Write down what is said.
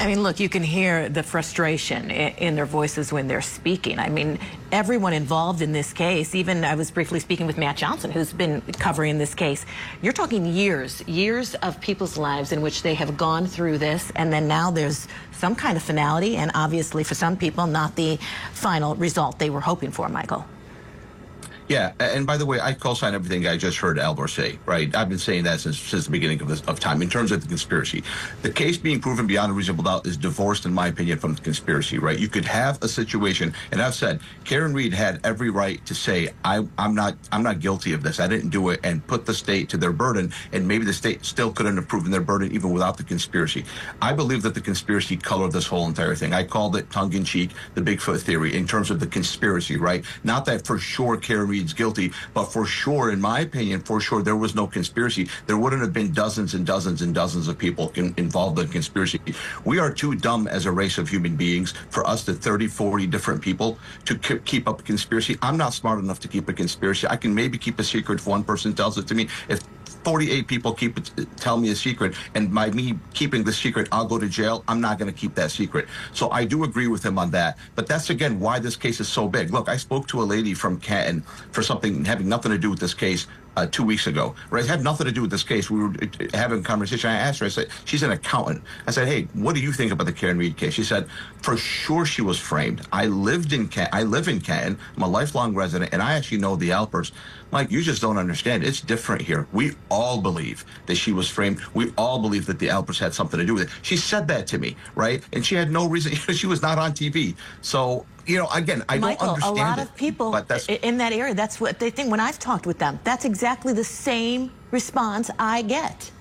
I mean, look, you can hear the frustration in their voices when they're speaking. I mean, everyone involved in this case, even I was briefly speaking with Matt Johnson, who's been covering this case. You're talking years of people's lives in which they have gone through this, and then now there's some kind of finality, and obviously for some people, not the final result they were hoping for, Michael. Yeah, and by the way, I co-sign everything I just heard Albor say, right? I've been saying that since the beginning of time in terms of the conspiracy. The case being proven beyond a reasonable doubt is divorced, in my opinion, from the conspiracy, right? You could have a situation, and I've said, Karen Read had every right to say, I'm not guilty of this. I didn't do it, and put the state to their burden, and maybe the state still couldn't have proven their burden even without the conspiracy. I believe that the conspiracy colored this whole entire thing. I called it tongue-in-cheek, the Bigfoot theory, in terms of the conspiracy, right? Not that for sure Karen Read guilty, but for sure, in my opinion, for sure, there was no conspiracy. There wouldn't have been dozens and dozens and dozens of people involved in conspiracy. We are too dumb as a race of human beings for us to 30, 40 different people to keep up a conspiracy. I'm not smart enough to keep a conspiracy. I can maybe keep a secret if one person tells it to me. If 48 people tell me a secret, and by me keeping the secret, I'll go to jail. I'm not going to keep that secret. So I do agree with him on that. But that's, again, why this case is so big. Look, I spoke to a lady from Canton for something having nothing to do with this case 2 weeks ago. Right? It had nothing to do with this case. We were having a conversation. I asked her, I said, she's an accountant. I said, hey, what do you think about the Karen Read case? She said, for sure she was framed. I live in Canton. I'm a lifelong resident, and I actually know the Alpers. Mike, you just don't understand. It's different here. We all believe that she was framed. We all believe that the Alpers had something to do with it. She said that to me, right? And she had no reason. She was not on TV. So, again, I Michael, don't understand a lot of people in that area, that's what they think. When I've talked with them, that's exactly the same response I get.